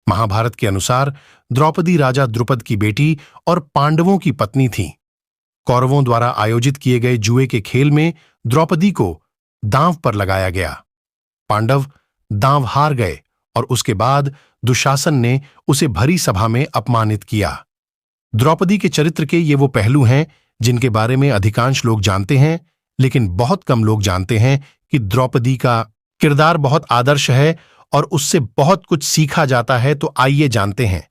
महाभारत के अनुसार द्रौपदी राजा द्रुपद की बेटी और पांडवों की पत्नी थी। कौरवों द्वारा आयोजित किए गए जुए के खेल में द्रौपदी को दांव पर लगाया गया। पांडव दांव हार गए और उसके बाद दुशासन ने उसे भरी सभा में अपमानित किया। द्रौपदी के चरित्र के ये वो पहलू हैं जिनके बारे में अधिकांश लोग जानते हैं, लेकिन बहुत कम लोग जानते हैं कि द्रौपदी का किरदार बहुत आदर्श है और उससे बहुत कुछ सीखा जाता है। तो आइए जानते हैं।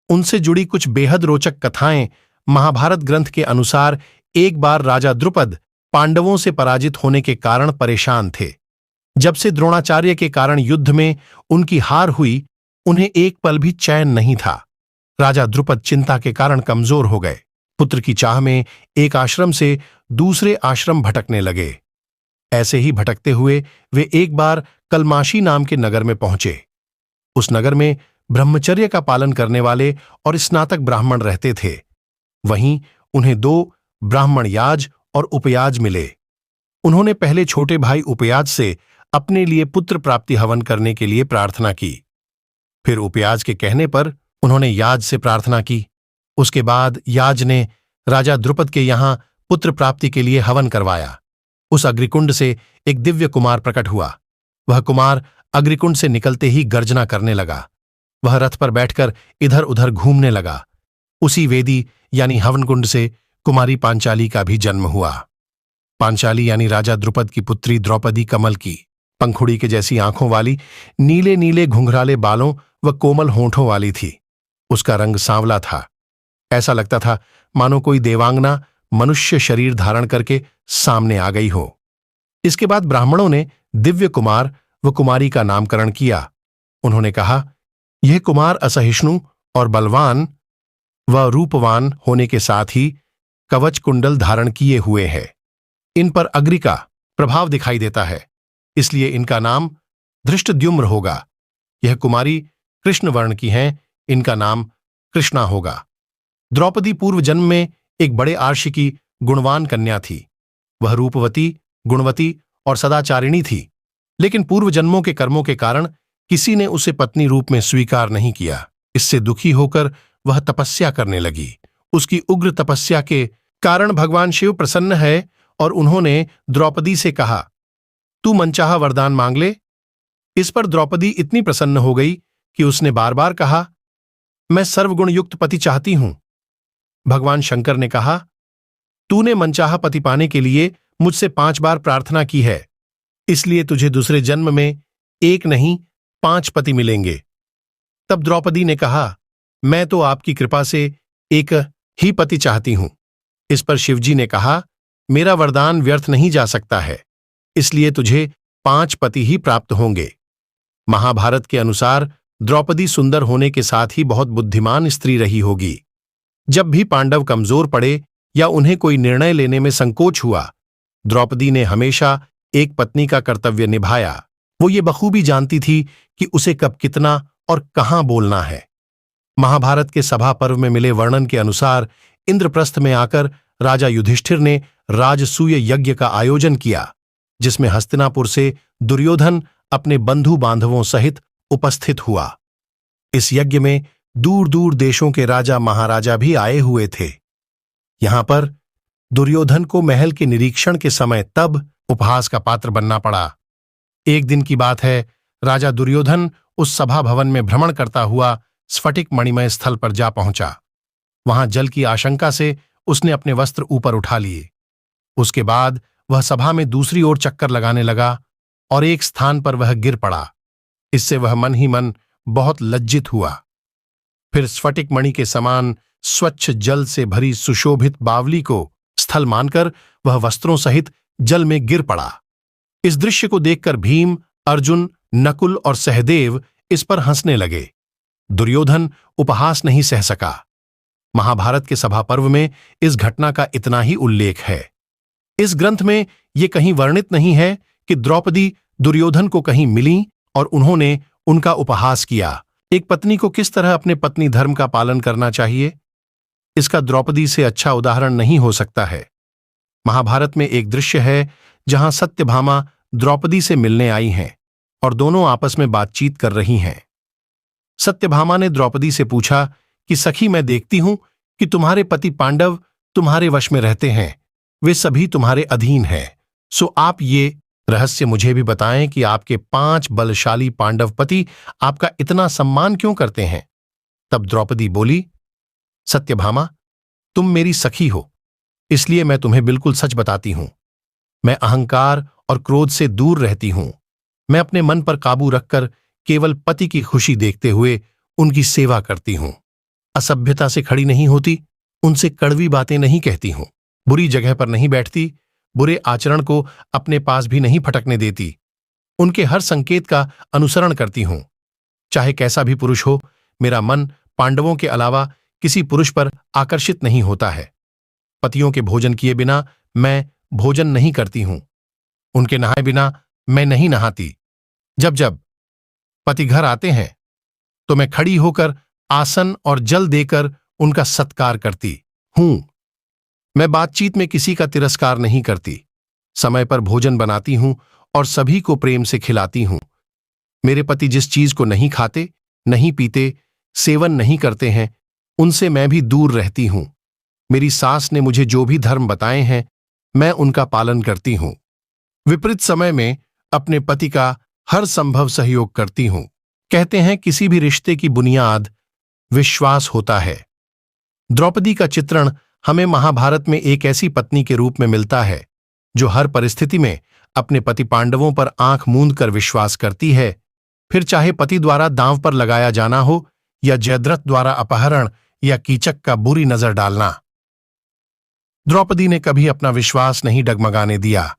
उनसे जुड़ी कुछ बेहद रोचक कथाएं। महाभारत ग्रंथ के अनुसार एक बार राजा द्रुपद पांडवों से पराजित होने के कारण परेशान थे। जब से द्रोणाचार्य के कारण युद्ध में उनकी हार हुई, उन्हें एक पल भी चैन नहीं था। राजा द्रुपद चिंता के कारण कमजोर हो गए। पुत्र की चाह में एक आश्रम से दूसरे आश्रम भटकने लगे। ऐसे ही भटकते हुए वे एक बार कलमाशी नाम के नगर में पहुंचे। उस नगर में ब्रह्मचर्य का पालन करने वाले और स्नातक ब्राह्मण रहते थे। वहीं उन्हें 2 ब्राह्मण याज और उपयाज मिले। उन्होंने पहले छोटे भाई उपयाज से अपने लिए पुत्र प्राप्ति हवन करने के लिए प्रार्थना की। फिर उपयाज के कहने पर उन्होंने याज से प्रार्थना की। उसके बाद याज ने राजा द्रुपद के यहां पुत्र प्राप्ति के लिए हवन करवाया। उस अग्निकुंड से एक दिव्य कुमार प्रकट हुआ। वह कुमार अग्निकुंड से निकलते ही गर्जना करने लगा। वह रथ पर बैठकर इधर उधर घूमने लगा। उसी वेदी यानी हवनकुंड से कुमारी पांचाली का भी जन्म हुआ। पांचाली यानी राजा द्रुपद की पुत्री द्रौपदी कमल की, पंखुड़ी के जैसी आंखों वाली, नीले नीले घुंघराले बालों व कोमल होंठों वाली थी। उसका रंग सांवला था। ऐसा लगता था मानो कोई देवांगना मनुष्य शरीर धारण करके सामने आ गई हो। इसके बाद ब्राह्मणों ने दिव्य कुमार व कुमारी का नामकरण किया। उन्होंने कहा, यह कुमार असहिष्णु और बलवान व रूपवान होने के साथ ही कवच कुंडल धारण किए हुए है। इन पर अग्नि का प्रभाव दिखाई देता है, इसलिए इनका नाम धृष्टद्युम्न होगा। यह कुमारी कृष्ण वर्ण की हैं, इनका नाम कृष्णा होगा। द्रौपदी पूर्व जन्म में एक बड़े आर्षि की गुणवान कन्या थी। वह रूपवती, गुणवती और सदाचारिणी थी, लेकिन पूर्व जन्मों के कर्मों के कारण किसी ने उसे पत्नी रूप में स्वीकार नहीं किया। इससे दुखी होकर वह तपस्या करने लगी। उसकी उग्र तपस्या के कारण भगवान शिव प्रसन्न है और उन्होंने द्रौपदी से कहा, तू मनचाहा वरदान मांग ले। इस पर द्रौपदी इतनी प्रसन्न हो गई कि उसने बार बार कहा, मैं सर्वगुण युक्त पति चाहती हूं। भगवान शंकर ने कहा, तूने मनचाहा पति पाने के लिए मुझसे 5 बार प्रार्थना की है, इसलिए तुझे दूसरे जन्म में 1 नहीं 5 पति मिलेंगे। तब द्रौपदी ने कहा, मैं तो आपकी कृपा से एक ही पति चाहती हूं। इस पर शिवजी ने कहा, मेरा वरदान व्यर्थ नहीं जा सकता है, इसलिए तुझे 5 पति ही प्राप्त होंगे। महाभारत के अनुसार द्रौपदी सुंदर होने के साथ ही बहुत बुद्धिमान स्त्री रही होगी। जब भी पांडव कमजोर पड़े या उन्हें कोई निर्णय लेने में संकोच हुआ, द्रौपदी ने हमेशा एक पत्नी का कर्तव्य निभाया। वो ये बखूबी जानती थी कि उसे कब कितना और कहां बोलना है। महाभारत के सभा पर्व में मिले वर्णन के अनुसार इंद्रप्रस्थ में आकर राजा युधिष्ठिर ने राजसूय यज्ञ का आयोजन किया, जिसमें हस्तिनापुर से दुर्योधन अपने बंधु बांधवों सहित उपस्थित हुआ। इस यज्ञ में दूर दूर देशों के राजा महाराजा भी आए हुए थे। यहां पर दुर्योधन को महल के निरीक्षण के समय तब उपहास का पात्र बनना पड़ा। एक दिन की बात है, राजा दुर्योधन उस सभा भवन में भ्रमण करता हुआ स्फटिक मणिमय स्थल पर जा पहुंचा। वहां जल की आशंका से उसने अपने वस्त्र ऊपर उठा लिए। उसके बाद वह सभा में दूसरी ओर चक्कर लगाने लगा और एक स्थान पर वह गिर पड़ा। इससे वह मन ही मन बहुत लज्जित हुआ। फिर स्फटिक मणि के समान स्वच्छ जल से भरी सुशोभित बावली को स्थल मानकर वह वस्त्रों सहित जल में गिर पड़ा। इस दृश्य को देखकर भीम, अर्जुन, नकुल और सहदेव इस पर हंसने लगे। दुर्योधन उपहास नहीं सह सका। महाभारत के सभा पर्व में इस घटना का इतना ही उल्लेख है। इस ग्रंथ में यह कहीं वर्णित नहीं है कि द्रौपदी दुर्योधन को कहीं मिली और उन्होंने उनका उपहास किया। एक पत्नी को किस तरह अपने पत्नी धर्म का पालन करना चाहिए, इसका द्रौपदी से अच्छा उदाहरण नहीं हो सकता है। महाभारत में एक दृश्य है जहां सत्यभामा द्रौपदी से मिलने आई हैं और दोनों आपस में बातचीत कर रही हैं। सत्यभामा ने द्रौपदी से पूछा कि सखी, मैं देखती हूं कि तुम्हारे पति पांडव तुम्हारे वश में रहते हैं, वे सभी तुम्हारे अधीन हैं। सो आप ये रहस्य मुझे भी बताएं कि आपके 5 बलशाली पांडव पति आपका इतना सम्मान क्यों करते हैं। तब द्रौपदी बोली, सत्यभामा, तुम मेरी सखी हो, इसलिए मैं तुम्हें बिल्कुल सच बताती हूं। मैं अहंकार और क्रोध से दूर रहती हूं। मैं अपने मन पर काबू रखकर केवल पति की खुशी देखते हुए उनकी सेवा करती हूं। असभ्यता से खड़ी नहीं होती, उनसे कड़वी बातें नहीं कहती हूं, बुरी जगह पर नहीं बैठती, बुरे आचरण को अपने पास भी नहीं फटकने देती। उनके हर संकेत का अनुसरण करती हूं। चाहे कैसा भी पुरुष हो, मेरा मन पांडवों के अलावा किसी पुरुष पर आकर्षित नहीं होता है। पतियों के भोजन किए बिना मैं भोजन नहीं करती हूं। उनके नहाए बिना मैं नहीं नहाती। जब जब पति घर आते हैं तो मैं खड़ी होकर आसन और जल देकर उनका सत्कार करती हूं। मैं बातचीत में किसी का तिरस्कार नहीं करती। समय पर भोजन बनाती हूं और सभी को प्रेम से खिलाती हूं। मेरे पति जिस चीज को नहीं खाते, नहीं पीते, सेवन नहीं करते हैं, उनसे मैं भी दूर रहती हूं। मेरी सास ने मुझे जो भी धर्म बताए हैं, मैं उनका पालन करती हूं। विपरीत समय में अपने पति का हर संभव सहयोग करती हूं। कहते हैं किसी भी रिश्ते की बुनियाद विश्वास होता है। द्रौपदी का चित्रण हमें महाभारत में एक ऐसी पत्नी के रूप में मिलता है जो हर परिस्थिति में अपने पति पांडवों पर आंख मूंद कर विश्वास करती है, फिर चाहे पति द्वारा दांव पर लगाया जाना हो या जयद्रथ द्वारा अपहरण या कीचक का बुरी नजर डालना। द्रौपदी ने कभी अपना विश्वास नहीं डगमगाने दिया।